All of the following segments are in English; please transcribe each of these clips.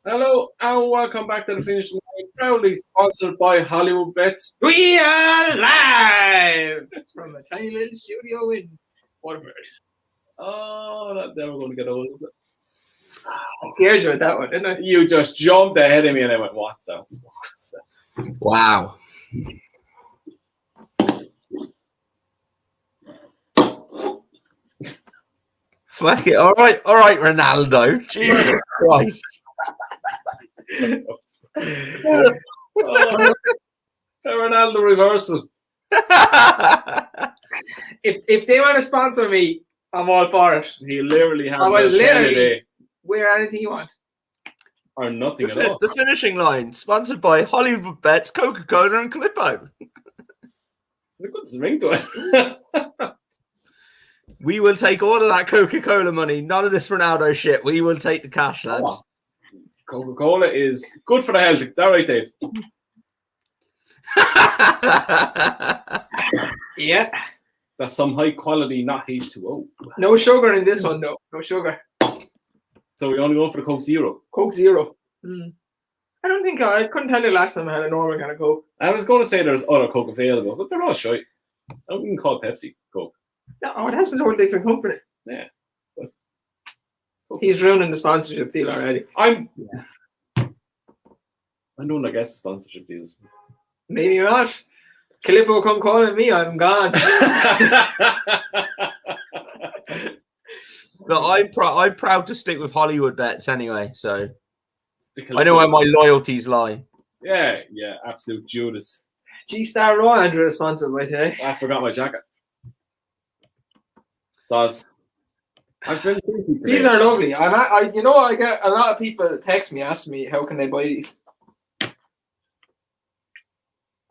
Hello and welcome back to the Finish Line, proudly sponsored by Hollywood Bets. We are live from a tiny little studio in Waterford. Oh, that never going to get old, is it? I scared you with that one, didn't I? You just jumped ahead of me and I went, what the? Wow. Fuck it. All right, Ronaldo. Jesus Christ. Ronaldo reversal. If they want to sponsor me, I'm all for it. He literally has I will literally day wear anything you want. or nothing at all. The finishing line, sponsored by Hollywood Bets, Coca-Cola, and Calippo. It's a good ring to it. We will take all of that Coca-Cola money. None of this Ronaldo shit. We will take the cash, lads. Coca-Cola is good for the health. Is that right, Dave? Yeah. That's some high quality, not H2O. No sugar in this one, though. No sugar. So we only go for the Coke Zero. Coke Zero. I don't think I couldn't tell you last time I had a normal kind of Coke. I was going to say there's other Coke available, but they're all shite. I don't even call Pepsi Coke. No, it has a totally different company. Yeah. He's ruining the sponsorship deal already. I'm doing, I guess, sponsorship deals. Maybe you're not. Calippo come calling me, I'm gone. No, I'm proud to stick with Hollywood Bets anyway, so I know where my loyalties lie. Yeah, absolute Judas. G-Star Raw Andrew is sponsored by today. I forgot my jacket. Soz. I've been busy today. These are lovely. I get a lot of people text me, asking me how can they buy these.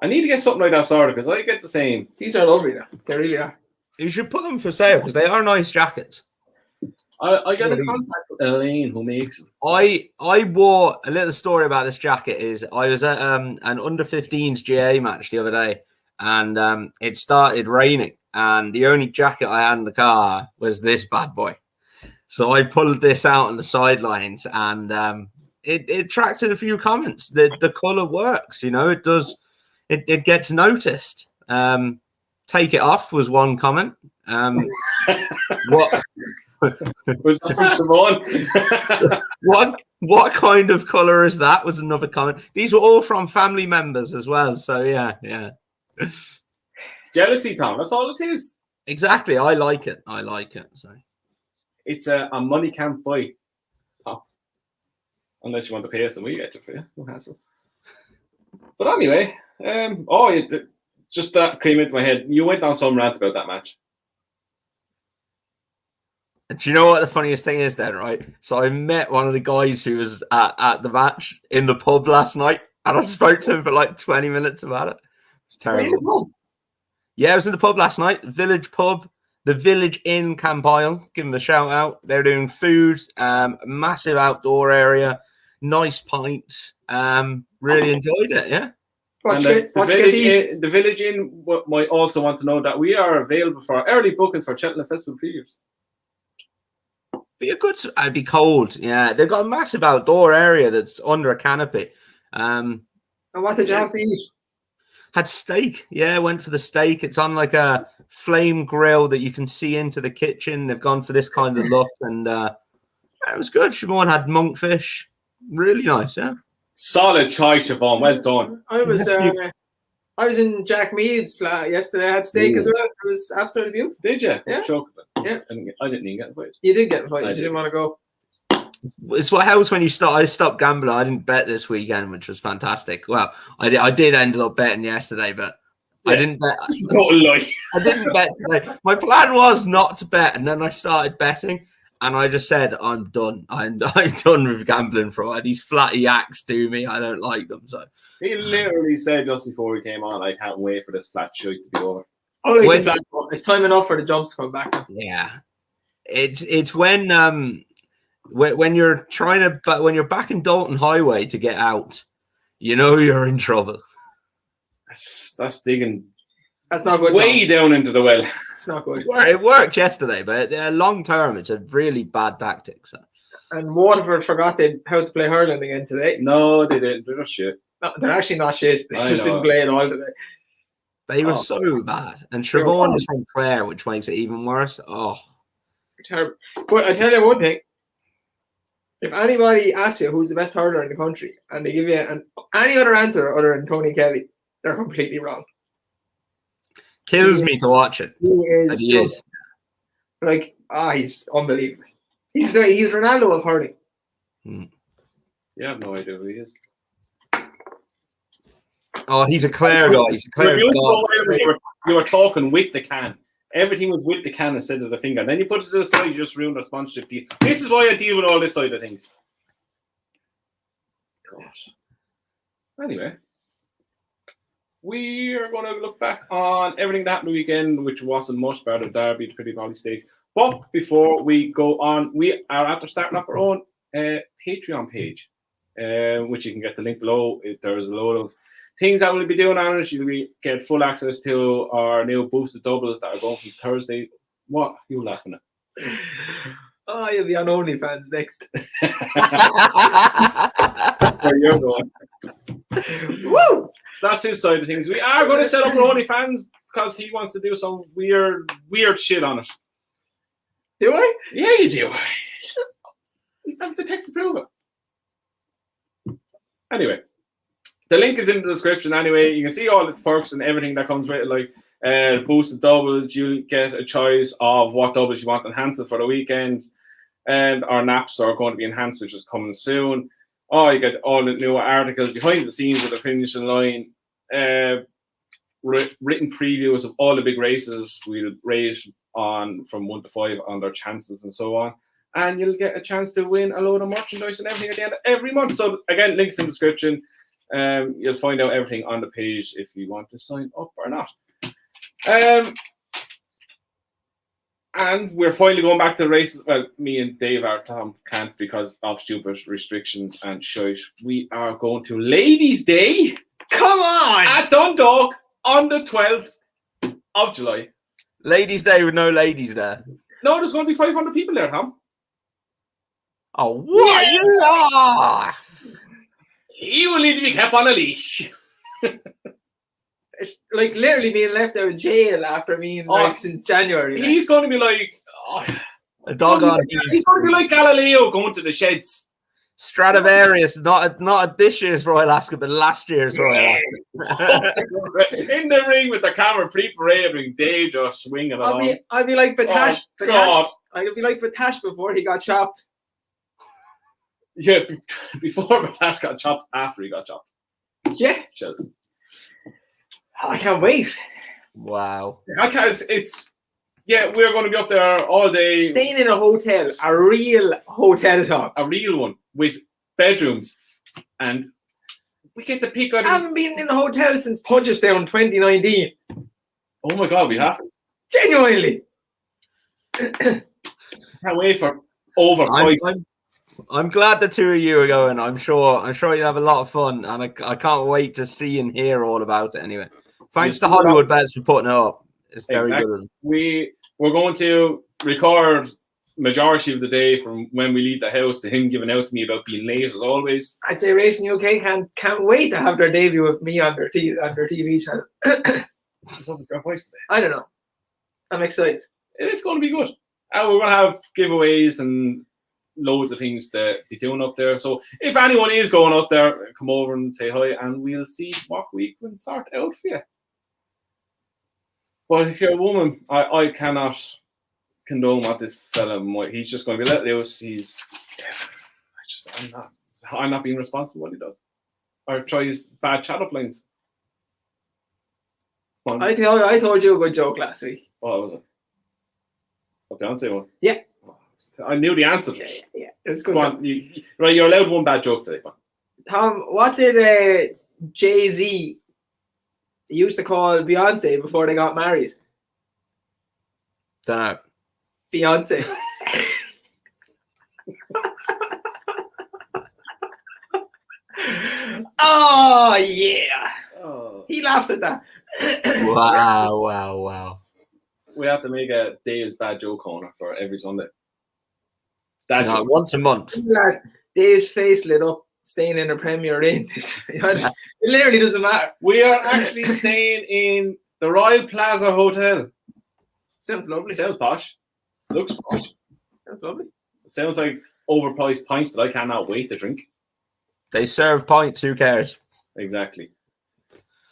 I need to get something like that sorted because I get the same. These are lovely though. They really are. You should put them for sale because they are nice jackets. I got a contact with Elaine who makes them. I wore a little story about this jacket. Is I was at an under 15s GA match the other day, and it started raining, and the only jacket I had in the car was this bad boy. So I pulled this out on the sidelines, and it attracted a few comments. The color works, it does. It gets noticed. Take it off was one comment. What? Was that what kind of color is that? Was another comment. These were all from family members as well. So yeah. Jealousy, Tom. That's all it is. Exactly. I like it. So it's a money can't buy. Oh. Unless you want to pay us and we get it for you. No hassle. But anyway, just that came into my head. You went on some rant about that match. Do you know what the funniest thing is then, right? So I met one of the guys who was at the match in the pub last night, and I spoke to him for like 20 minutes about it. It's terrible. Yeah, I was in the pub last night, Village Pub, the Village Inn Campile. Give them a shout out. They're doing food, massive outdoor area, nice pints. Really enjoyed it, yeah. The Village Inn might also want to know that we are available for early bookings for Cheltenham Festival previews. I'd be cold. Yeah, they've got a massive outdoor area that's under a canopy. And what did you have to eat? Had steak. Yeah, went for the steak. It's on like a flame grill that you can see into the kitchen. They've gone for this kind of look, and it was good. Siobhan had monkfish. Really nice, yeah. Solid choice, Siobhan. Well done. I was in Jack Mead's yesterday. I had steak as well. It was absolutely beautiful. Did you? Yeah. Yeah. I didn't even get invited. You did get invited. You didn't want to go. It's what helps when you start. I stopped gambling. I didn't bet this weekend, which was fantastic. Well, I did end up betting yesterday, but yeah. I didn't bet. Total lie. I didn't bet today. My plan was not to bet, and then I started betting, and I just said, I'm done. I'm done with gambling for a while. These flat yaks do me. I don't like them. So he literally said just before we came on, I can't wait for this flat shite to be over. It's time enough for the jumps to come back. Yeah, it's when you're trying to, but when you're back in Dalton Highway to get out, you're in trouble. That's digging. That's not good. Way down into the well. It's not good. It worked yesterday, but long term, it's a really bad tactic. So And Waterford forgot how to play hurling again today. No, they didn't. They're just shit. No, they're actually not shit. They I just know. didn't play at all today. They were Oh. so bad. And Siobhan is from Clare, which makes it even worse. Oh. Terrible. But I tell you one thing. If anybody asks you who's the best hurler in the country and they give you any other answer other than Tony Kelly, they're completely wrong. Kills me to watch it. He is, But he is. like, he's unbelievable. He's Ronaldo of hurling. You have no idea who he is. Oh, he's a Clare guy. He's a Clare guy. You were talking with the can. Everything was with the can instead of the finger. And then you put it to the side, you just ruined our sponsorship deal. This is why I deal with all this side of things. Gosh. Anyway, we are going to look back on everything that happened the weekend, which wasn't much about the Derby, the Pretty Valley Stakes. But before we go on, we are after starting up our own Patreon page, which you can get the link below. There's a load of things that we'll be doing on it. You'll get full access to our new boosted doubles that are going from Thursday. What are you laughing at? Oh, you'll be on OnlyFans next. That's where you're going. Woo! That's his side of things. We are going to set up our OnlyFans because he wants to do some weird shit on it. Do I? Yeah, you do. You have the text to prove it. Anyway, the link is in the description anyway. You can see all the perks and everything that comes with it, like boosted doubles. You'll get a choice of what doubles you want enhanced for the weekend. And our naps are going to be enhanced, which is coming soon. Oh, you get all the new articles behind the scenes of the finishing line. Written previews of all the big races. We'll rate on from 1 to 5 on their chances and so on. And you'll get a chance to win a load of merchandise and everything at the end of every month. So again, links in the description. You'll find out everything on the page if you want to sign up or not. And we're finally going back to the races. Well, me and Dave Tom can't because of stupid restrictions and shite. We are going to Ladies' Day. Come on! At Dundalk on the 12th of July. Ladies' Day with no ladies there. No, there's going to be 500 people there, Tom. Oh, what? Yes! He will need to be kept on a leash. It's like literally being left out of jail after being since January. He's going to be like a dog on. He's going to be like Galileo going to the sheds. Stradivarius, not this year's Royal Ascot, but last year's Royal Ascot. In the ring with the camera pre-parading, Dave just swinging along. I'd be like Batash. God. I'd be like Batash before he got chopped. Yeah, before Batash got chopped, after he got chopped. Yeah. Sheldon. Oh, I can't wait. Wow. We're going to be up there all day. Staying in a hotel, a real hotel, Tom. A real one with bedrooms. And we get to pick out. I haven't been in a hotel since Punchestown 2019. Oh my God, we haven't. Genuinely. Can't wait for overpriced. I'm glad the two of you are going. I'm sure you have a lot of fun, and I can't wait to see and hear all about it. Anyway, thanks to Hollywood Bets for putting it up. It's very good. We're going to record majority of the day from when we leave the house to him giving out to me about being late as always. I'd say Racing UK can't wait to have their debut with me on their TV channel. What's up with your voice today? I don't know. I'm excited. It's going to be good. And we're going to have giveaways and loads of things to be doing up there. So if anyone is going up there, come over and say hi, and we'll see what we can sort out for you. But if you're a woman, I cannot condone what this fella might. He's just going to be let loose. I'm not being responsible for what he does. Or try his bad chat up lines. I told you a good joke last week. What was it? A Beyonce one? Yeah. I knew the answer. Yeah. It was good. Go on. You're allowed one bad joke today. Tom, what did Jay-Z used to call Beyonce before they got married? Don't know. Beyonce. Oh, yeah. Oh. He laughed at that. Wow. We have to make a Dave's bad joke corner for every Sunday. Dad No, jokes. once a month. Lads, Dave's face lit up, staying in a Premier Inn. It literally doesn't matter. We are actually staying in the Royal Plaza Hotel. Sounds lovely. Sounds posh. Looks posh. Sounds lovely. Sounds like overpriced pints that I cannot wait to drink. They serve pints. Who cares? Exactly.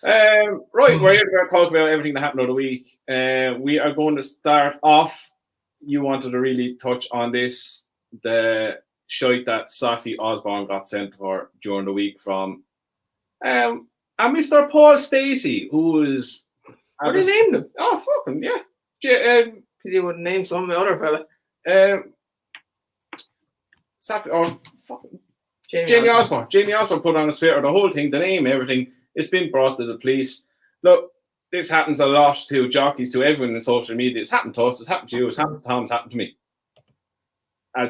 Right, we're here to talk about everything that happened over the week. We are going to start off. You wanted to really touch on this, the shite that Sophie Osborne got sent for during the week from and Mr. Paul Stacey, who was... What do you name him? Oh, fucking, yeah. You wouldn't name some other fella. Sophie, oh, fucking... Jamie Osborne. Jamie Osborne put on his Twitter the whole thing, the name, everything. It's been brought to the police. Look, this happens a lot to jockeys, to everyone in social media. It's happened to us. It's happened to you. It's happened to Tom. It's happened to me.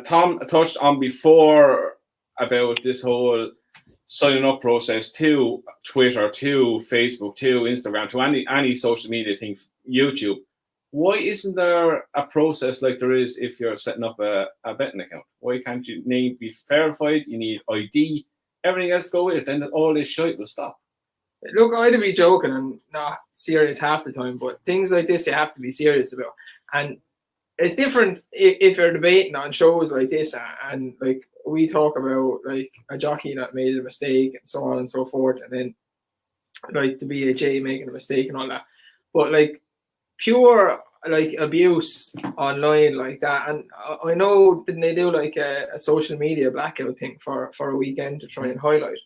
Tom touched on before about this whole signing up process to Twitter, to Facebook, to Instagram, to any social media thing, YouTube. Why isn't there a process like there is if you're setting up a betting account? Why can't you name be verified? You need ID. Everything else go with it. Then all this shit will stop. Look, I'd be joking and not serious half the time, but things like this you have to be serious about. And it's different if you're debating on shows like this and like we talk about like a jockey that made a mistake and so on and so forth, and then like the BHA making a mistake and all that. But like pure like abuse online like that, and I know didn't they do like a social media blackout thing for a weekend to try and highlight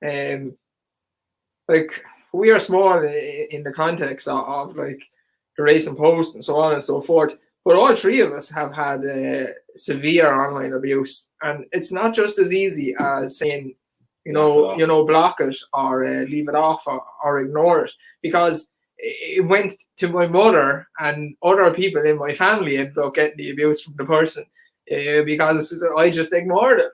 it. Like we are small in the context of like the Racing Post and so on and so forth, but all three of us have had severe online abuse, and it's not just as easy as saying, block it or leave it off or ignore it, because it went to my mother and other people in my family ended up getting the abuse from the person because I just ignored it.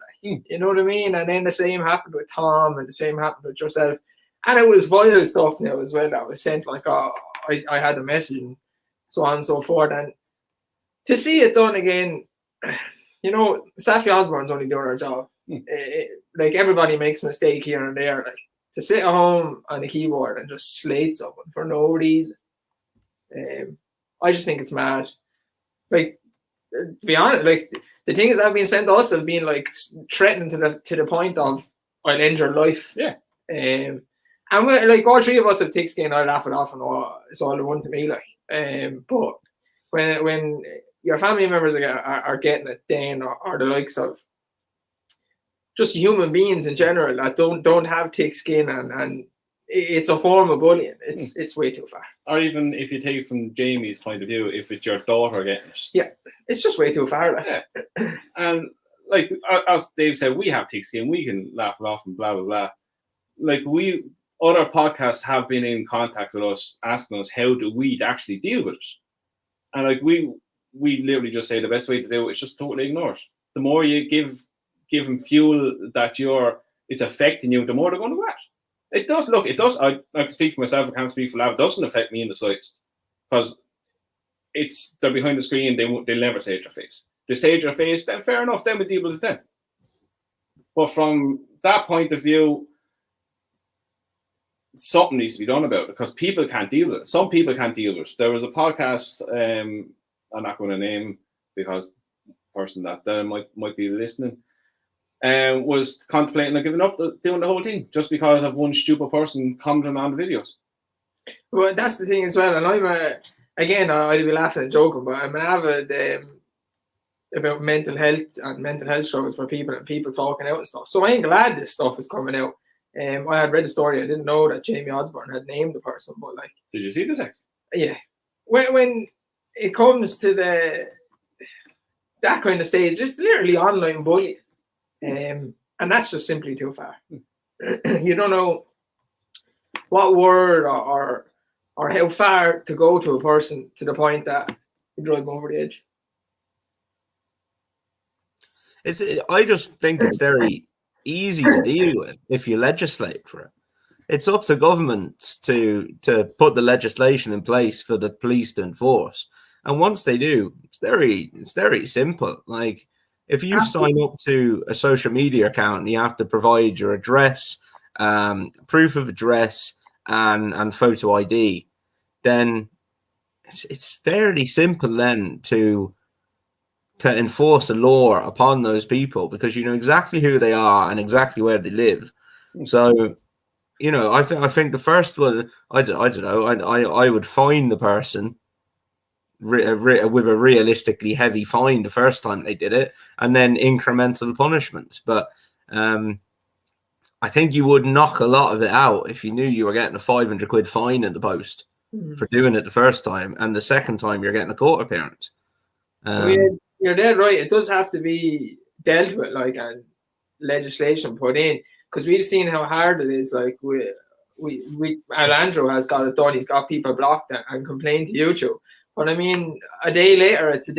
You know what I mean? And then the same happened with Tom, and the same happened with yourself. And it was vital stuff now as well that was sent, like, I had a message and so on and so forth. And to see it done again, Sophie Osborne's only doing her job. Like, everybody makes a mistake here and there. Like, to sit at home on the keyboard and just slate someone for no reason, I just think it's mad. Like, to be honest, like, the things that have been sent to us have been, like, threatening to the point of, I'll end your life. Yeah. And we're, like, all three of us have thick skin. I laugh it off, and it's all the one to me. Like, but when your family members are getting it, then or the likes of just human beings in general that don't have thick skin, and it's a form of bullying. It's way too far. Or even if you take it from Jamie's point of view, if it's your daughter getting it, yeah, it's just way too far. Like. Yeah, and like as Dave said, we have thick skin. We can laugh it off and blah blah blah. Like other podcasts have been in contact with us, asking us how do we actually deal with it, and like we literally just say the best way to do it is just totally ignore it. The more you give them fuel that it's affecting you, the more they're going to go at. It does. Look, it does. I can speak for myself. I can't speak for Lav. It doesn't affect me in the slightest, because they're behind the screen. They'll never say it to your face. They say it to your face, then fair enough. Then we deal with it then. But from that point of view, something needs to be done about it, because people can't deal with it. Some people can't deal with it. There was a podcast, I'm not going to name because the person that might be listening, was contemplating on giving up doing the whole thing just because of one stupid person commenting on the videos. Well, that's the thing as well. And I'd be laughing and joking, but I'm avid about mental health and mental health struggles for people and people talking out and stuff. So I'm glad this stuff is coming out. I had read the story. I didn't know that Jamie Osborne had named the person, but like, did you see the text? Yeah, when it comes to that kind of stage, it's literally online bullying, and that's just simply too far. You don't know what word or how far to go to a person to the point that you drive them over the edge. I just think it's very easy to deal with if you legislate for it. It's up to governments to put the legislation in place for the police to enforce, and once they do, it's very simple. Like, If you sign up to a social media account and you have to provide your address, proof of address, and photo ID, then it's fairly simple then to enforce a law upon those people, because you know exactly who they are and exactly where they live. So, you know, I think the first one, I don't know, I would fine the person with a realistically heavy fine the first time they did it, and then incremental punishments. But I think you would knock a lot of it out if you knew you were getting a 500 quid fine in the post for doing it the first time, and the second time you're getting a court appearance. You're dead right. It does have to be dealt with, like, and legislation put in, because we've seen how hard it is. Like, Alejandro has got it done. He's got people blocked and complained to YouTube. But I mean, a day later, it's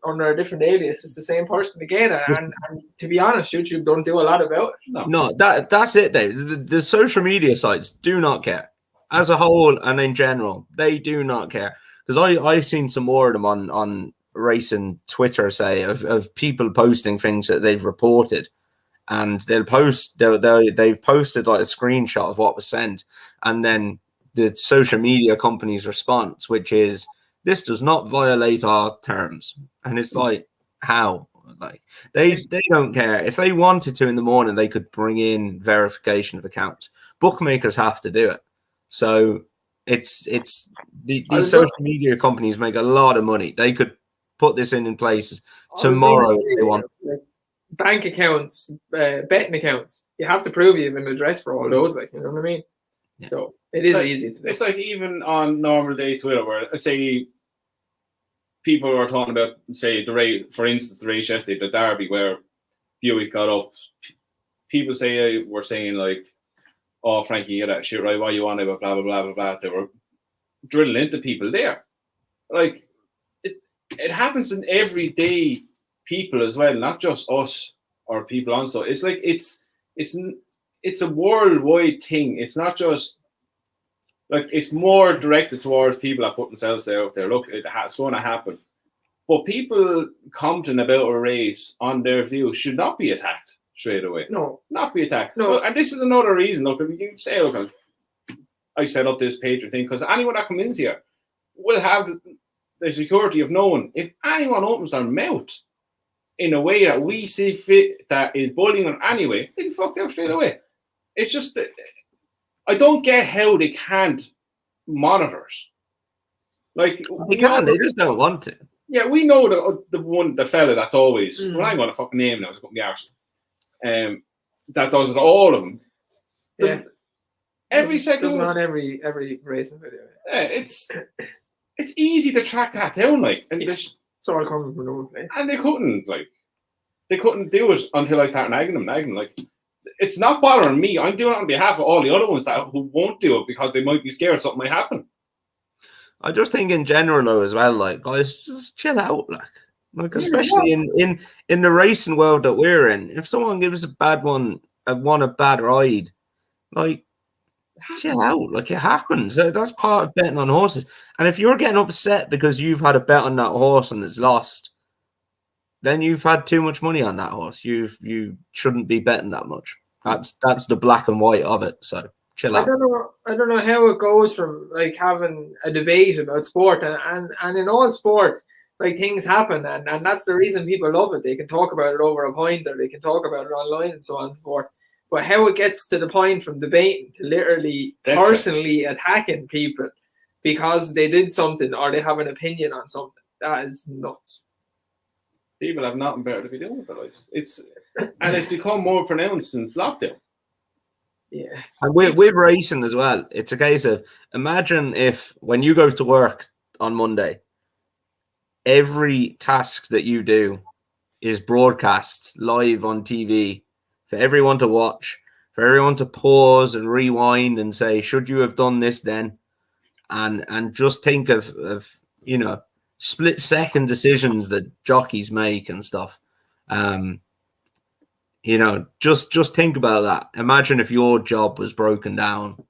under a different alias. It's the same person again. And to be honest, YouTube don't do a lot about it. No, that's it. The social media sites do not care as a whole, and in general, they do not care. Because I've seen some more of them on racing Twitter, say, of people posting things that they've reported, and they've posted like a screenshot of what was sent, and then the social media company's response, which is, this does not violate our terms. And it's like, how? Like, they don't care. If they wanted to in the morning, they could bring in verification of accounts. Bookmakers have to do it. So these social media companies make a lot of money. They could put this in place tomorrow if they want. Like, bank accounts, betting accounts, you have to prove you have an address for all those, like, you know what I mean? Yeah. So it is easy to do. It's like even on normal day Twitter, where say people are talking about, say, the race, for instance, the race yesterday, the Derby, where Buick got up. People were saying like, "Oh, Frankie, you get that shit right. Why you on about blah blah blah blah blah." They were drilling into people there. Like, it happens in everyday people as well, not just us or people on. So it's like it's a worldwide thing. It's not just like, it's more directed towards people that put themselves out there. Look, it's going to happen. But people commenting about a race on their view should not be attacked straight away. No, not be attacked. No, and this is another reason. Look, you can say, look, I set up this Patreon thing because anyone that comes in here will have the security of knowing if anyone opens their mouth in a way that we see fit that is bullying in any way, they can fuck out straight away. It's just that I don't get how they can't monitor us. Like, they can, they just don't want to. Yeah, we know the fella that's always, well, I'm going to fucking name now, it's going to be arse. That does it, all of them. Yeah. Every second. Does not every racing video. Yeah, it's easy to track that down, like, and it's all coming from one place. And they couldn't do it until I started nagging them. Like, it's not bothering me. I'm doing it on behalf of all the other ones who won't do it because they might be scared something might happen. I just think in general though as well, like, guys, just chill out, like especially in the racing world that we're in. If someone gives a bad ride, like, chill out. Like, it happens. That's part of betting on horses. And if you're getting upset because you've had a bet on that horse and it's lost, then you've had too much money on that horse. You shouldn't be betting that much. That's the black and white of it. So chill out. I don't know how it goes from like having a debate about sport and in all sport, like, things happen and that's the reason people love it. They can talk about it over a pint, or they can talk about it online and so on and so forth. But how it gets to the point from debating to literally personally attacking people because they did something or they have an opinion on something, that is nuts. People have nothing better to be doing with their lives. It's become more pronounced since lockdown. Yeah. And with racing as well, it's a case of, imagine if when you go to work on Monday, every task that you do is broadcast live on TV for everyone to watch, for everyone to pause and rewind and say, should you have done this then? And just think of you know, split-second decisions that jockeys make and stuff. You know, just think about that. Imagine if your job was broken down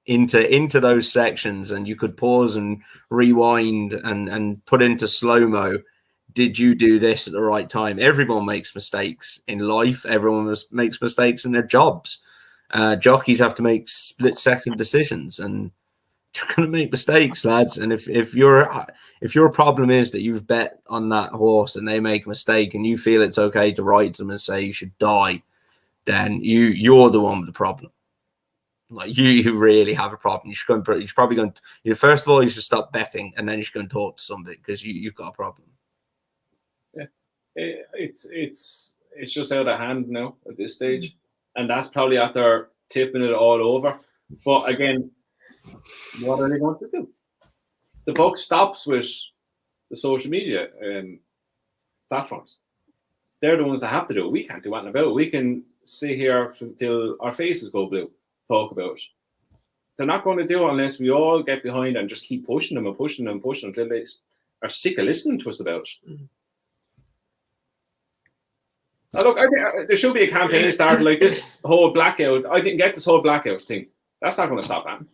into those sections and you could pause and rewind and put into slow-mo did you do this at the right time? Everyone makes mistakes in life. Everyone makes mistakes in their jobs. Jockeys have to make split-second decisions, and you're going to make mistakes, lads. And if your problem is that you've bet on that horse and they make a mistake, and you feel it's okay to write them and say you should die, then you're the one with the problem. Like you really have a problem. You should probably go. First of all, you should stop betting, and then you should go and talk to somebody because you've got a problem. Yeah, it's just out of hand now at this stage, and that's probably after tipping it all over. But again, what are they going to do? The buck stops with the social media platforms. They're the ones that have to do it. We can't do anything about it. We can sit here until our faces go blue, talk about it. They're not going to do it unless we all get behind and just keep pushing them and pushing them and pushing them until they are sick of listening to us about it. Mm-hmm. Now look, I think there should be a campaign started like this whole blackout. I didn't get this whole blackout thing. That's not going to stop happening.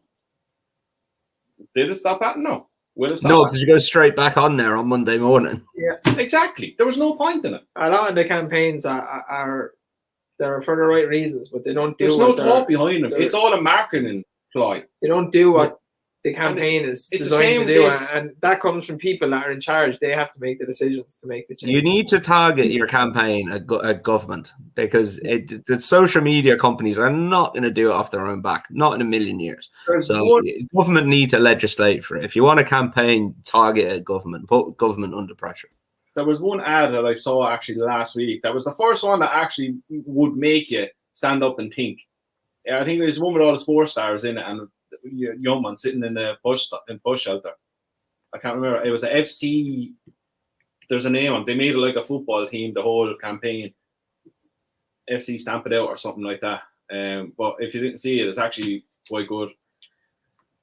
Did it stop happening? No. Will it stop? No, because you go straight back on there on Monday morning. Yeah, exactly. There was no point in it. A lot of the campaigns are there for the right reasons, but they don't do. There's no thought behind them. It's all a marketing ploy. They don't do what the campaign is designed to do, and that comes from people that are in charge. They have to make the decisions to make the change. You need to target your campaign at government, because the social media companies are not going to do it off their own back, not in a million years. Government need to legislate for it. If you want a campaign, target at government, put government under pressure. There was one ad that I saw actually last week. That was the first one that actually would make you stand up and think. I think there's one with all the sports stars in it, and young man sitting in the bush shelter. I can't remember. It was a FC. There's a name on it. They made it like a football team, the whole campaign. FC Stamp It Out or something like that. But if you didn't see it, it's actually quite good.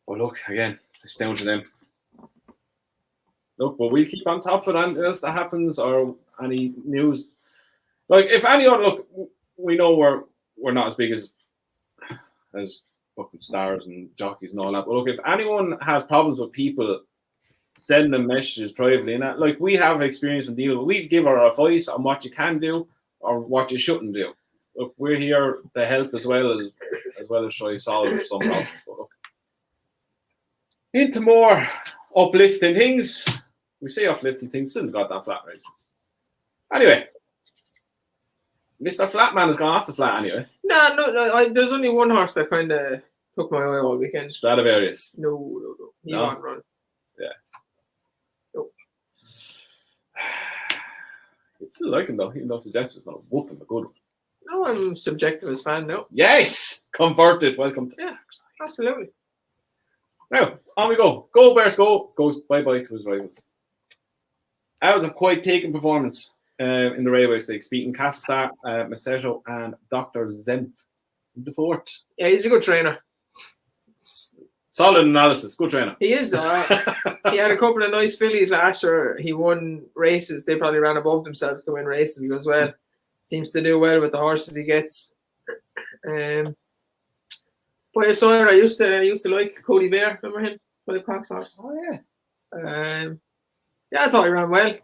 But look, again, it's down to them. Look, but we'll keep on top of anything else that happens or any news. Like, if any other, look, we know we're not as big as fucking stars and jockeys and all that. But look, if anyone has problems with people, send them messages privately. And that, like, we have experience and deal. We give our advice on what you can do or what you shouldn't do. Look, we're here to help as well as try to solve some problems. But look, into more uplifting things. We say uplifting things, still got that flat race. Anyway, Mr. Flatman has gone off the flat anyway. No. There's only one horse that kind of took my eye all weekend. Stradivarius. No. He won't run. Yeah. No. You still like him though, even though Suggestion's going to whoop him a good one. No, I'm subjective as fan now. Yes! Converted. Welcome to absolutely. Now, on we go. Go Bears go. Goes bye-bye to his rivals. That was a quite taken performance in the Railway Stakes, beating Casastar, Masejo, and Dr. Zenf in the fourth. Yeah, he's a good trainer. Solid analysis. Good trainer. He is. He had a couple of nice fillies last year. He won races. They probably ran above themselves to win races as well. Seems to do well with the horses he gets. But I used to like Cody Bear. Remember him? Willie Cox horse. Oh yeah. Yeah, I thought he ran well.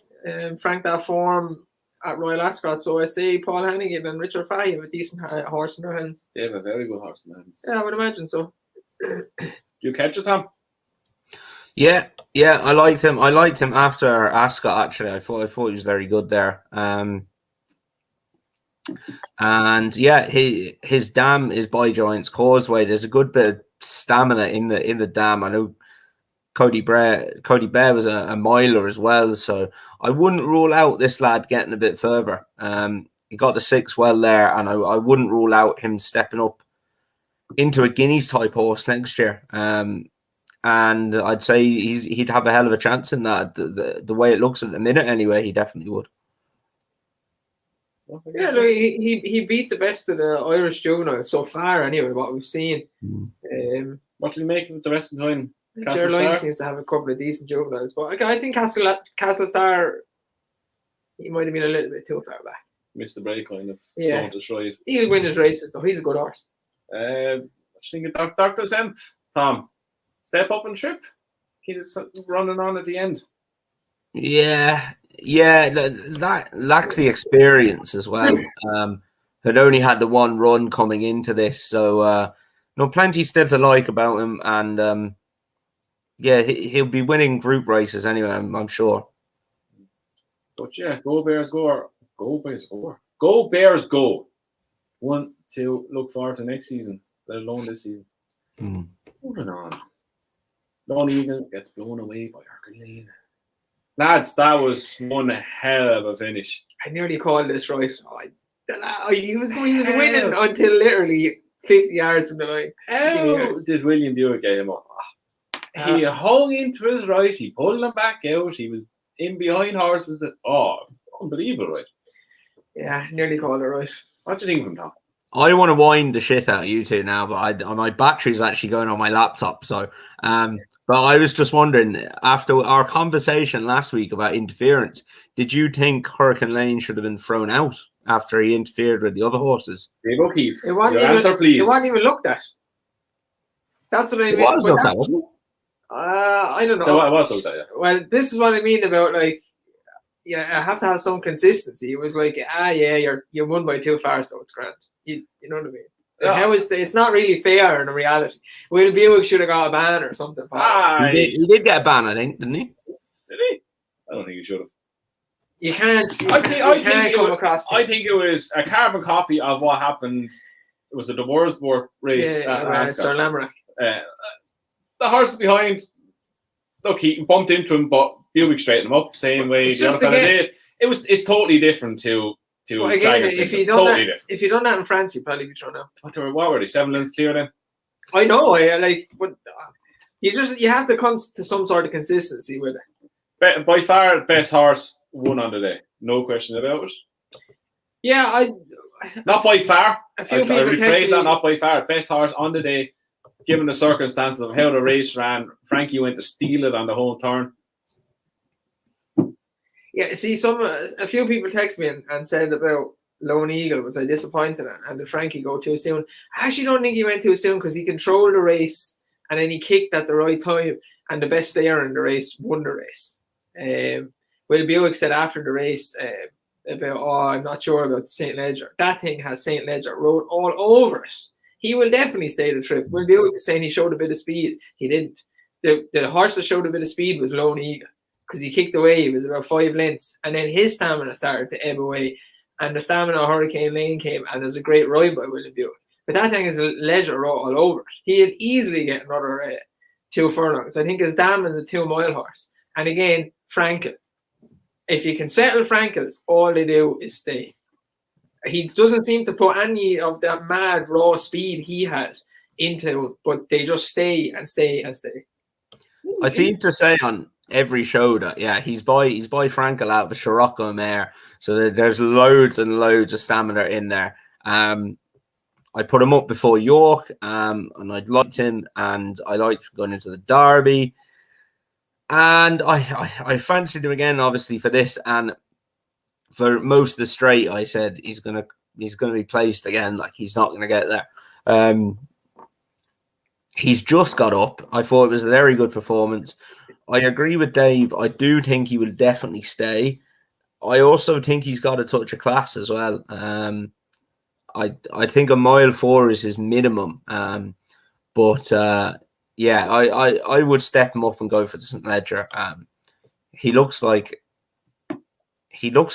Frank that form at Royal Ascot. So I say Paul Hannigan and Richard Fahey have a decent horse in their hands. They have a very good horse in their hands. Yeah, I would imagine so. Do you catch it, Tom? Yeah, I liked him. I liked him after Ascot. Actually, I thought he was very good there. And yeah, his dam is by Giant's Causeway. There's a good bit of stamina in the dam. I know Cody Bear was a miler as well, so I wouldn't rule out this lad getting a bit further. He got the 6 well there, and I wouldn't rule out him stepping up into a Guineas type horse next year. And I'd say he'd have a hell of a chance in that. The way it looks at the minute, anyway, he definitely would. Yeah, look, he beat the best of the Irish juveniles so far. Anyway, what we've seen. What do you make of the rest of the time? Caroline seems to have a couple of decent juveniles, but I think Castlestar, he might have been a little bit too far back. Missed the break, kind of. Yeah. Stride. He'll win his races though. He's a good horse. I think of Dr. Zenf, Tom. Step up and trip. He's running on at the end. Yeah, Yeah, that lacks the experience as well. Had only had the one run coming into this, so plenty still to like about him, and yeah, he'll be winning group races anyway. I'm sure. But yeah, go Bears, go! Go Bears, go! Go Bears, go! One to look forward to next season, let alone this season. Moving on. Lone Eagle gets blown away by Herculean. Lads, that was one hell of a finish. I nearly called this right. He was winning until literally 50 yards from the line. How did William Buick get him up? He hung into his right. He pulled him back out. He was in behind horses. Unbelievable, right? Yeah, nearly called it right. What do you think of him, Tom? I don't want to wind the shit out of you two now, but my battery's actually going on my laptop. So, but I was just wondering, after our conversation last week about interference, did you think Hurricane Lane should have been thrown out after he interfered with the other horses? Dave O'Keefe, your answer, please. It wasn't even looked at. That's what I mean. It was looked at, wasn't it? I don't know. No, it was looked at, yeah. Well, this is what I mean about, like, yeah, I have to have some consistency. It was like, you won by too far, so it's grand. You know what I mean? Yeah. It's not really fair in reality. Will Buick should have got a ban or something. He did get a ban, I think, didn't he? Did he? I don't think he should have. You can't. I think it was a carbon copy of what happened. It was a Wordsworth race at Sir Lamrack. The horse behind. Look, he bumped into him, but Buick straightened him up same way the other fella did. It's totally different to. Well, again, if you done that in France, you'd probably be thrown out. What were they? 7 lengths clear then? I know. But you have to come to some sort of consistency with it. By far, best horse won on the day. No question about it. Yeah, not by far. A few people rephrase that. Not by far. Best horse on the day, given the circumstances of how the race ran. Frankie went to steal it on the home turn. Yeah, see, a few people text me and said about Lone Eagle, was I disappointed and did Frankie go too soon? I actually don't think he went too soon because he controlled the race and then he kicked at the right time and the best stayer in the race won the race. Will Buick said after the race about, I'm not sure about the St. Ledger. That thing has St. Ledger wrote all over it. He will definitely stay the trip. Will Buick is saying he showed a bit of speed. He didn't. The horse that showed a bit of speed was Lone Eagle. Because he kicked away, he was about 5 lengths, and then his stamina started to ebb away, and the stamina of Hurricane Lane came, and there's a great ride by William Buick. But that thing is a ledger all over it. He'd easily get another 2 furlongs. I think his dam is a 2-mile horse. And again, Frankel. If you can settle Frankels, all they do is stay. He doesn't seem to put any of that mad raw speed he had into, but they just stay and stay and stay. I seem to say on every show that he's by Frankel out of a Scirocco mare, so there's loads and loads of stamina in there. I put him up before York, and I liked him, and I liked going into the Derby, and I fancied him again, obviously for this, and for most of the straight, I said he's gonna be placed again, like he's not gonna get there. He's just got up. I thought it was a very good performance. I agree with Dave. I do think he will definitely stay. I also think he's got a touch of class as well. I think a 1.4 is his minimum. But I would step him up and go for the St. Ledger. He looks a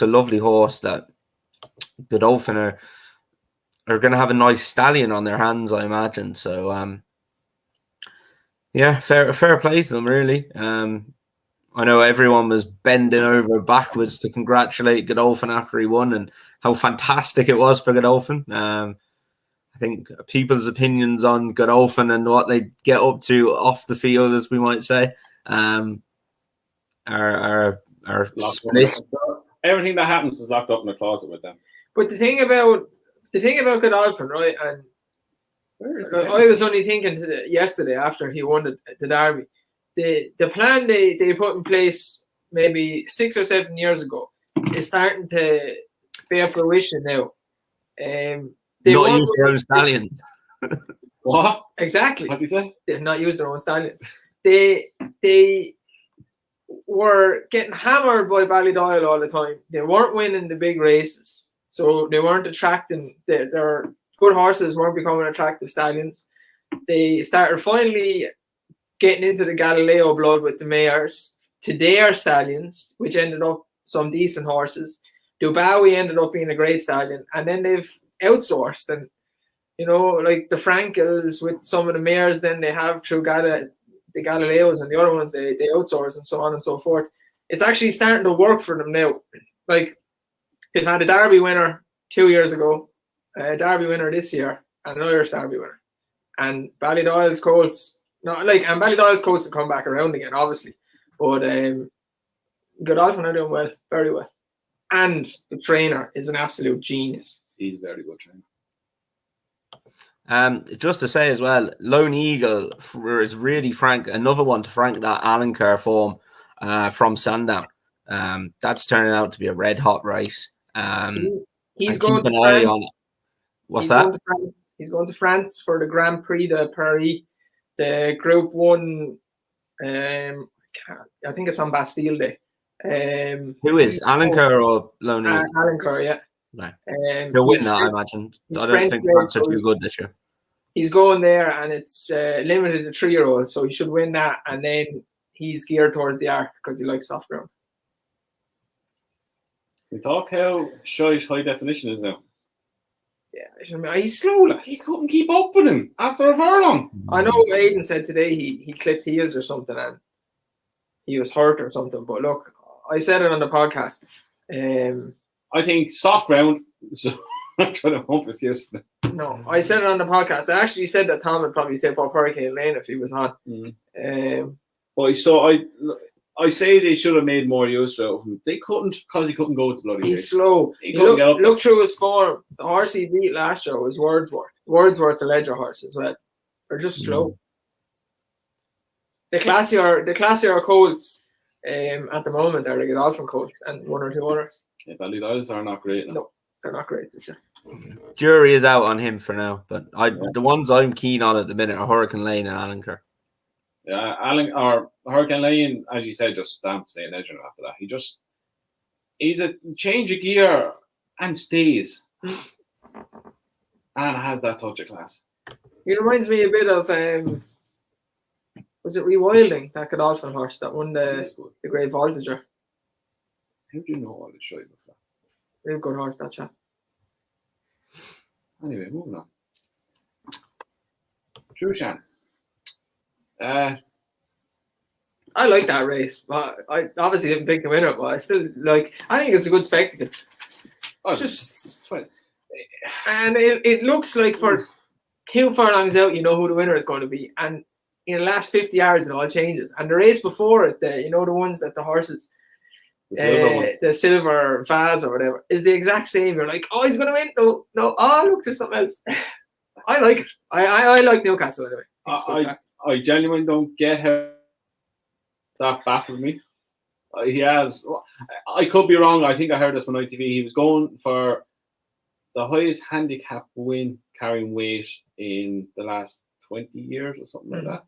lovely horse that Godolphin are going to have a nice stallion on their hands, I imagine. So, fair play to them, really. I know everyone was bending over backwards to congratulate Godolphin after he won and how fantastic it was for Godolphin. I think people's opinions on Godolphin and what they get up to off the field, as we might say, are split. Everything that happens is locked up in a closet with them. But the thing about Godolphin, right? And I was only thinking yesterday after he won the Derby, the plan they put in place maybe 6 or 7 years ago is starting to bear fruition now. They not use their own stallions. What? Exactly. What did you say? They've not used their own stallions. They were getting hammered by Ballydoyle all the time. They weren't winning the big races, so they weren't attracting their good horses weren't becoming attractive stallions. They started finally getting into the Galileo blood with the mares to their stallions, which ended up some decent horses. Dubawi ended up being a great stallion, and then they've outsourced. And like the Frankels with some of the mares, then they have through the Galileos and the other ones they outsource and so on and so forth. It's actually starting to work for them now. Like they've had a Derby winner 2 years ago, a Derby winner this year, and an Irish Derby winner. And Ballydoyle's Colts, and Ballydoyle's Colts have come back around again, obviously. But Godolphin are doing well, very well. And the trainer is an absolute genius. He's a very good trainer. Just to say as well, Lone Eagle is really another one to frank that Alenquer form from Sandown. That's turning out to be a red hot race. He's going keep an to eye France. on it. What's that? He's going to France for the Grand Prix de Paris, the Group 1. I think it's on Bastille Day. Who is Alenquer or Lone Eagle? Alenquer, yeah. No. He'll win that, I imagine. I don't think France are too good this year. He's going there, and it's limited to 3-year-olds, so he should win that. And then he's geared towards the arc because he likes soft ground. We talk how shy high definition is now. Yeah, he's slow. He couldn't keep up with him after a furlong. I know Aidan said today he clipped heels or something, and he was hurt or something. But look, I said it on the podcast. I think soft ground. So I'm trying to hump his yesterday. No, I said it on the podcast. I actually said that Tom would probably tip up Hurricane Lane if he was on. Well, so I say they should have made more use of him. They couldn't because he couldn't go to bloody. He's slow. Look through his form. The horse he beat last year was Wordsworth. Wordsworth's a Ledger horse as well. They're just slow. The classier colts at the moment are the Godolphin colts and one or two others. Yeah, Ballydoyle's are not great now. No, they're not great this year. Jury is out on him for now, but the ones I'm keen on at the minute are Hurricane Lane and Alenquer. Yeah, Hurricane Lane, as you said, just stamped St. Legend after that. He's a change of gear and stays. And has that touch of class. He reminds me a bit of was it Rewilding, that Godolphin horse that won the Great Voltager? How do you know all this shit before? Real good horse, that chap. Anyway, moving on. Tureshan. I like that race, but I obviously didn't pick the winner, but I still I think it's a good spectacle. And it looks like for 2 furlongs out, you know who the winner is going to be. And in the last 50 yards, it all changes. And the race before it, the ones that the horses, the silver vase or whatever, is the exact same. You're like, oh, he's going to win. No. Oh, look, there's something else. I like it. I like Newcastle anyway. I genuinely don't get how that baffled me. He has. I could be wrong. I think I heard this on ITV. He was going for the highest handicap win carrying weight in the last 20 years or something like that.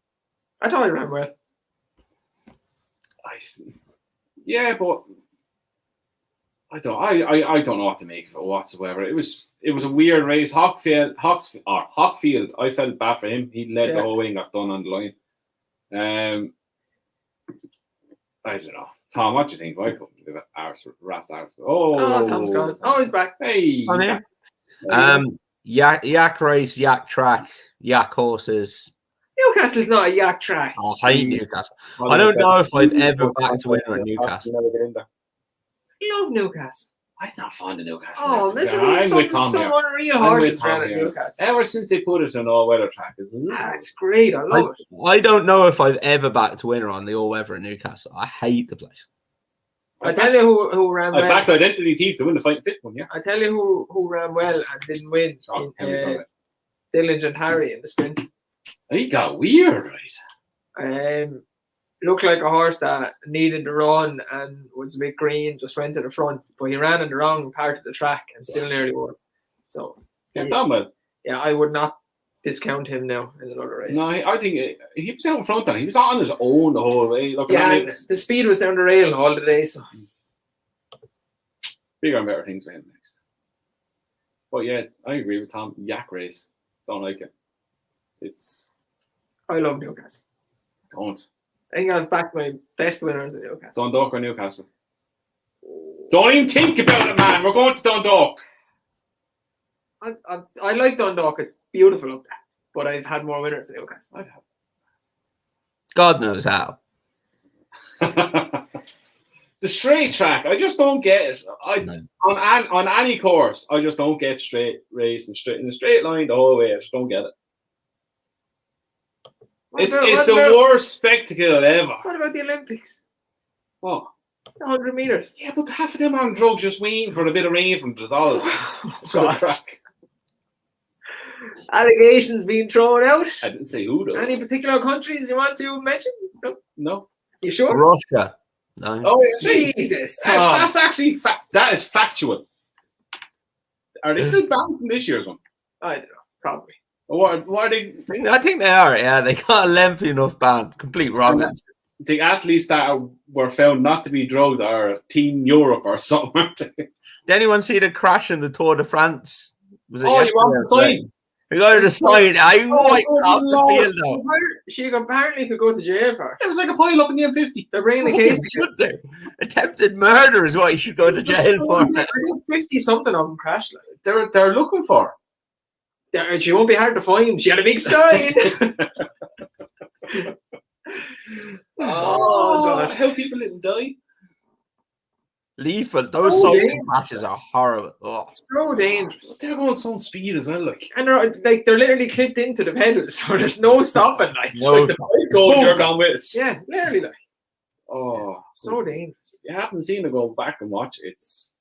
I thought he ran well. Yeah, but I don't know what to make of it whatsoever. It was a weird race. Hockfield, I felt bad for him. He led the whole way and got done on the line. I don't know. Tom, what do you think? I couldn't give it. Rat's arse. Oh, Tom's gone. Oh, he's back. Hey. On him. Yak race, yak track, yak horses. Newcastle's not a yak track. I hate Newcastle. I don't know if I've ever backed a winner at Newcastle. Love Newcastle. I'm not fond of Newcastle. Oh, listen to some unreal horses around at Newcastle. Ever since they put it on all-weather track, it's great. I love it. I don't know if I've ever backed a winner on the all-weather at Newcastle. I hate the place. I tell you who ran well. I backed Identity Thief to win the Fighting Fifth one, yeah. I tell you who ran well and didn't win. Diligent Harry in the sprint. He got weird, right? Looked like a horse that needed to run and was a bit green, just went to the front, but he ran in the wrong part of the track and still nearly won. So yeah, I would not discount him now in another race. No, I think he was out in front. Then he was on his own the whole way. Look, Yeah, and the speed was down the rail all the day. So bigger and better things for him next. But yeah, I agree with Tom. Yak race, don't like it. I love Newcastle. Don't. I think I've backed my best winners at Newcastle. Dundalk or Newcastle? Don't even think about it, man. We're going to Dundalk. I like Dundalk. It's beautiful up there. But I've had more winners at Newcastle. God knows how. The straight track, I just don't get it. On any course, I just don't get straight race and straight in a straight line the whole way. I just don't get it. It's the worst spectacle ever. What about the Olympics? What? 100 meters. Yeah, but half of them are on drugs just waiting for a bit of rain from the all. Crack. Allegations being thrown out. I didn't say who though. Any particular countries you want to mention? No. You sure? Russia. No. Oh, Jesus. That's actually that is factual. Are they still banned from this year's one? I don't know. Probably. What are they? I think they are. Yeah, they got a lengthy enough ban. Complete wrong answer. The athletes that were found not to be drugged are Team Europe or something. Did anyone see the crash in the Tour de France? Was it you want the sign? We got the sign. I wiped off the field though. She apparently could go to jail for it. It was like a pile up in the M50. They're bringing the case. Attempted murder is what you should go to jail for. I think 50 something of them crashed. They're looking for her. She won't be hard to find. She had a big sign. Oh God! How people didn't die. Lethal. Those cycling crashes are horrible. Oh. So dangerous. They're going some speed as well, like. And they're literally clipped into the pedals, so there's no stopping. Like, no. You're gone with it. Yeah, literally. Like. Oh, so dangerous. You haven't seen it. Go back and watch. It's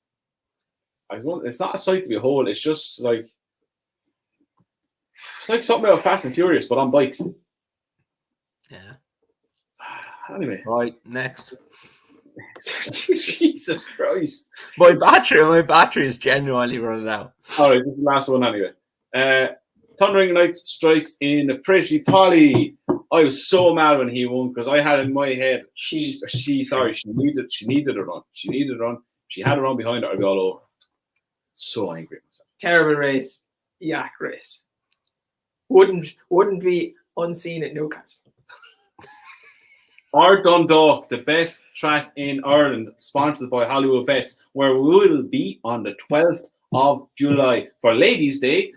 not a sight to behold. It's just like something about Fast and Furious, but on bikes. Yeah. Anyway, right next. Jesus Christ! My battery is genuinely running out. All right, this is the last one anyway. Thundering Knight strikes in the Pretty Polly. I was so mad when he won because I had in my head she needed a run. She needed a run. She had a run behind her. I'd be all over. So angry at myself. Terrible race. Yak race. Wouldn't be unseen at Newcastle. Our Dundalk, the best track in Ireland, sponsored by Hollywood Bets, where we will be on the 12th of July for Ladies' Day.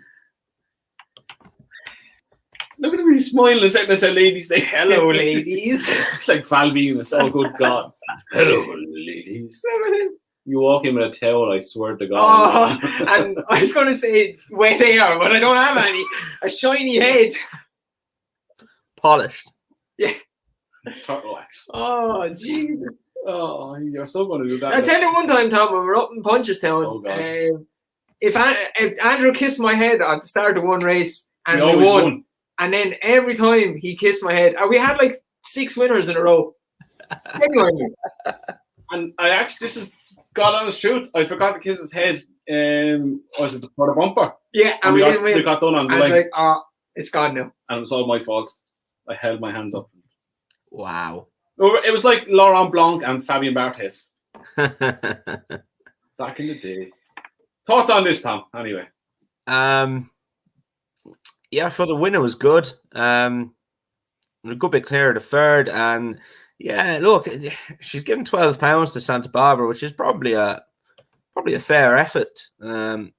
Look at me smiling as I said Ladies' Day. Hello, ladies. It's like Falvine. It's all good God. Hello, ladies. You walk in with a towel, I swear to God. Oh, and I was going to say wet hair, but I don't have any. A shiny head. Polished. Yeah. Turtle wax. Oh, Jesus. Oh, you're so going to do that. I'll tell you one time, Tom, when we were up in Punchestown, if Andrew kissed my head at the start of one race and we won, and then every time he kissed my head, we had like 6 winners in a row. And I actually, this is God honest truth, I forgot to kiss his head. Was it for the bumper? Yeah, and we didn't win. We got done on the leg. I was like, oh, it's gone now. And it was all my fault. I held my hands up. Wow. It was like Laurent Blanc and Fabien Barthez. Back in the day. Thoughts on this, Tom, anyway? Yeah, for the winner was good. A good bit clear of the third. And yeah, look, she's given £12 to Santa Barbara, which is probably a fair effort. I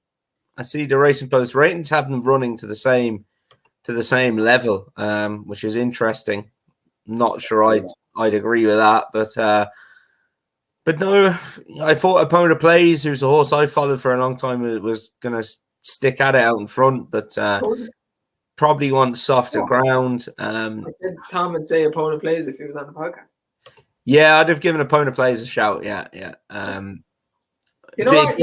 see the Racing Post ratings have them running to the same level, which is interesting. Not sure I'd agree with that, but no, I thought Opponent Plays, who's a horse I followed for a long time, was going to stick at it out in front, but probably wants softer ground. I said Tom would say Opponent Plays if he was on the podcast. Yeah, I'd have given Opponent Plays a shout. Yeah. You know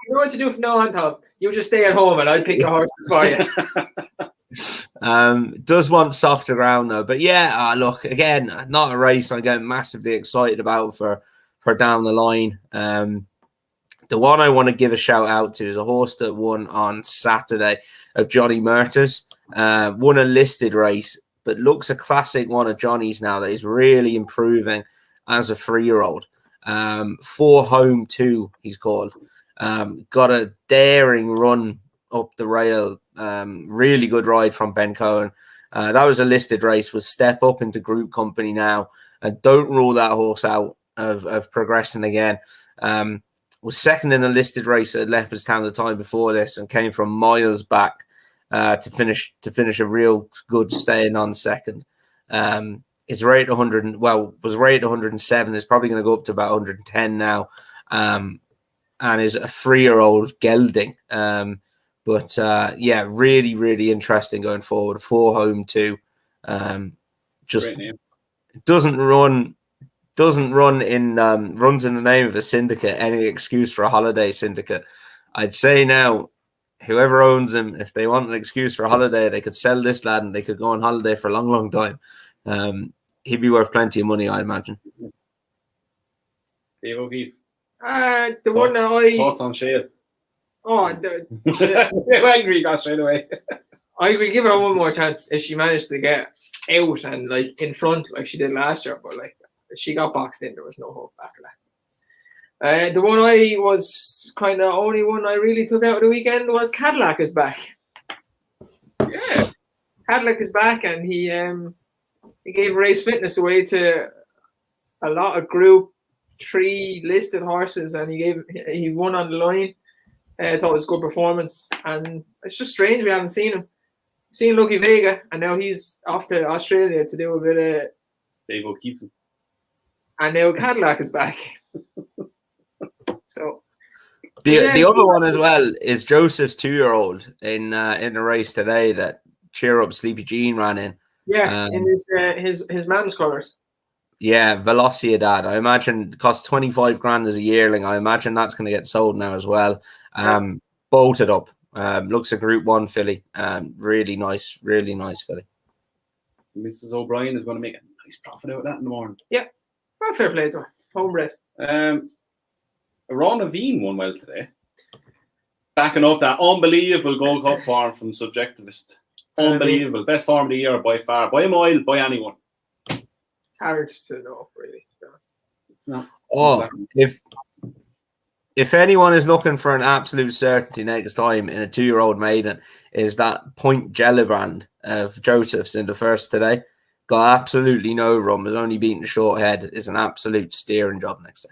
what to do from now on, Tom? You just stay at home and I'll pick your horses for you. Does want softer ground though, but yeah, look, again, not a race I get massively excited about for down the line. The one I want to give a shout out to is a horse that won on Saturday of Johnny Murters. won a listed race, but looks a classic one of Johnny's now that he's really improving as a 3-year-old. 4 Home 2, he's called. Got a daring run up the rail. Really good ride from Ben Cohen. That was a listed race. Will step up into group company now. And don't rule that horse out of progressing again. Was second in the listed race at Leopardstown the time before this and came from miles back to finish a real good staying on second. Is rated 100. Was rated 107. Is probably going to go up to about 110 now, and is a 3-year-old gelding. Yeah, really, really interesting going forward. 4 Home 2. Just doesn't run in runs in the name of a syndicate. Any excuse for a holiday syndicate. I'd say now, whoever owns him, if they want an excuse for a holiday, they could sell this lad and they could go on holiday for a long, long time. He'd be worth plenty of money, I imagine. Dave O'Keefe. One that I thoughts on Shale. Oh, angry he got straight away. I will give her one more chance if she managed to get out and like in front like she did last year, but like she got boxed in, there was no hope after that. The one I was kind of only one I really took out of the weekend was Cadillac is back. Yeah, Cadillac is back, and he gave race fitness away to a lot of Group 3 listed horses, and he won on the line. I thought it was a good performance, and it's just strange we haven't seen him. Seen Lucky Vega, and now he's off to Australia to do a bit of Dave O'Keefe. And now Cadillac is back. So the other one as well is Joseph's 2-year-old in the race today that Cheer Up Sleepy Jean ran in. Yeah, in his man's colours. Yeah, Velocidad. I imagine it costs 25 grand as a yearling. I imagine that's going to get sold now as well. Bolted up. Looks a Group 1 filly. Really nice filly. Mrs. O'Brien is going to make a nice profit out of that in the morning. Yeah, well, fair play to her. Homebred. Ron Aveen won well today. Backing up that unbelievable Gold Cup form from Subjectivist. Unbelievable. Best form of the year by far. By a mile, by anyone. It's hard to know, really, to be honest. It's not. Oh, if anyone is looking for an absolute certainty next time in a 2-year-old maiden, is that Point Gellibrand of Joseph's in the first today. Got absolutely no run. Was only beaten short head. Is an absolute steering job next day.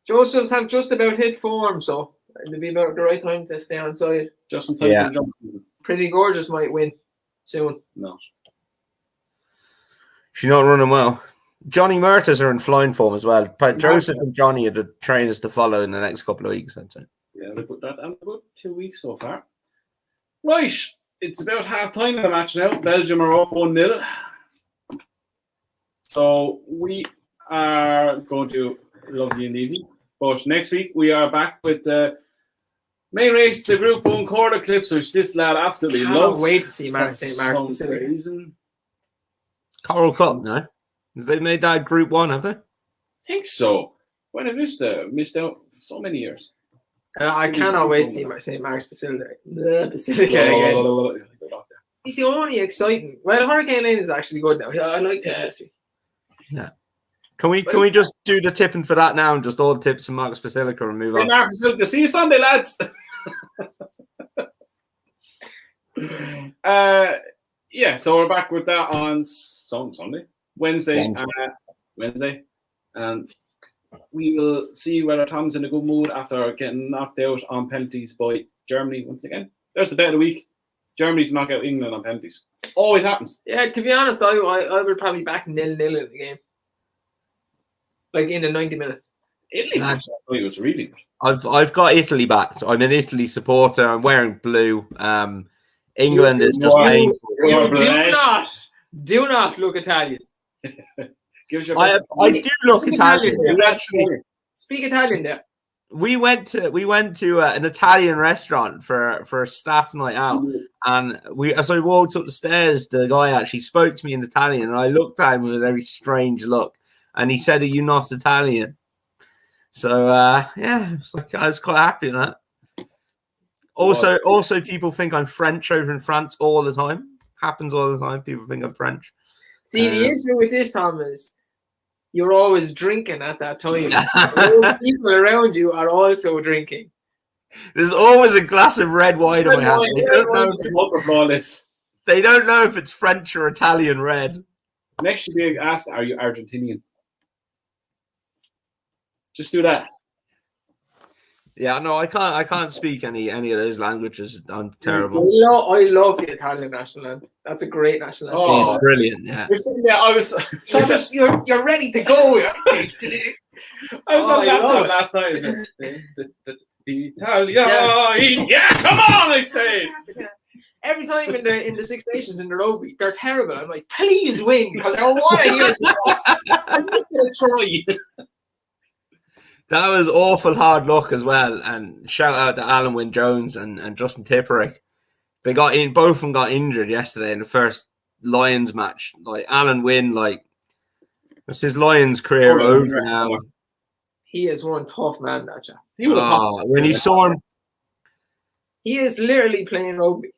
Joseph's have just about hit form, so it'll be about the right time to stay on side. Just in time for the jump season. Pretty Gorgeous might win soon. Not. She's not running well. Johnny Murtas are in flying form as well. But Joseph and Johnny are the trainers to follow in the next couple of weeks, I'd say. Yeah, they put that down about 2 weeks so far. Right, it's about half time of the match now. Belgium are up 1-0. So we are going to love you indeed. But next week we are back with the main race, the Group 1 Court Eclipse, which this lad absolutely loves. Wait to see St. Mark's reason. Coral Cup, no? They made that Group 1, have they? I think so. When I missed out so many years. I cannot wait to see St. Mark's Basilica again. He's the only exciting. Well, Hurricane Lane is actually good now. I like that this week. Yeah. Can we just do the tipping for that now and just all the tips in Marcus Basilica and move on? Marcus Basilica. See you Sunday, lads. Yeah, so we're back with that on Sunday, Wednesday, and we will see whether Tom's in a good mood after getting knocked out on penalties by Germany once again. There's the bet of the week. Germany to knock out England on penalties. Always happens. Yeah, to be honest, I would probably back 0-0 in the game. Like in the 90 minutes. Italy was really good. I've got Italy back. I'm an Italy supporter. I'm wearing blue. England is just painful. Do not look Italian. I do look Italian. Speak Italian there. We went to an Italian restaurant for a staff night out, and as I walked up the stairs, the guy actually spoke to me in Italian, and I looked at him with a very strange look, and he said, "Are you not Italian?" So yeah, I was quite happy with that. Also, people think I'm French over in France all the time. Happens all the time. People think I'm French. See, the issue with this, Tom, is you're always drinking at that time. Those people around you are also drinking. There's always a glass of red wine in my hand. They don't know if it's French or Italian red. Next, you'll be asked, are you Argentinian? Just do that. Yeah, no, I can't speak any of those languages. I'm terrible. I love the Italian national anthem. That's a great national anthem. Oh, he's brilliant. Yeah. We're sitting there, I was you're ready to go. I was on laptop last night. Italia. Yeah, come on, I say. Every time in the Six Nations in the rugby, they're terrible. I'm like, please win, because I want to hear it. I'm just gonna try. That was awful hard luck as well. And shout out to Alan Wynne-Jones and Justin Tipperick. They got in, both of them got injured yesterday in the first Lions match. Like Alan Wynne, like it's his Lions career over now. He is one tough man, that chap. When you saw him, he is literally playing rugby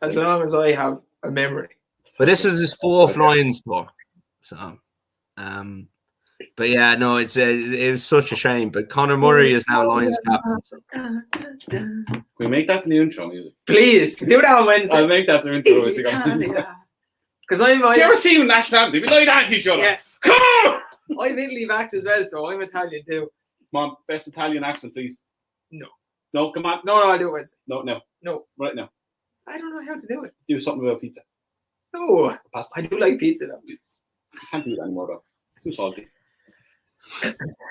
as long as I have a memory. But this is his fourth Lions tour, so but yeah, no, it was such a shame. But Conor Murray is now Lions captain. So. Can we make that the new intro music? Please do that on Wednesday. I'll make that the intro music. Because I'm. Do you ever see him national anthem? We like that each other. Yeah. Come on! I'm Italy backed as well, so I'm Italian too. Come on, best Italian accent, please. No. No, come on. No, I'll do it Wednesday. No. Right now. I don't know how to do it. Do something about pizza. No. Pasta. I do like pizza though. You can't do that anymore though. Too salty.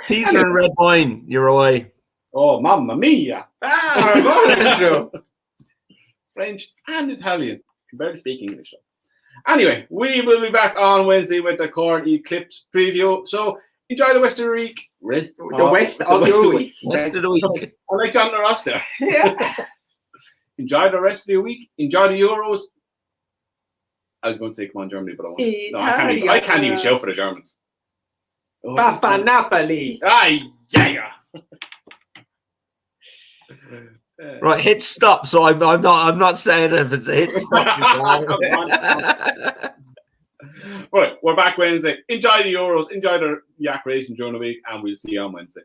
Pizza and red wine, you're away. Oh, mamma mia! True. French and Italian. I can barely speak English though. Anyway, we will be back on Wednesday with the Corn Eclipse preview. So enjoy the rest of the week. West of the week. Rest of the week. I like John Ross there. Yeah. Enjoy the rest of the week. Enjoy the Euros. I was going to say come on Germany, but I won't. No, I can't even shout for the Germans. Oh, Papa Napoli. Aye, yeah. Right, hit stop. So I'm not saying if it's a hit stop. Right, we're back Wednesday. Enjoy the Euros. Enjoy the yak racing during the week, and we'll see you on Wednesday.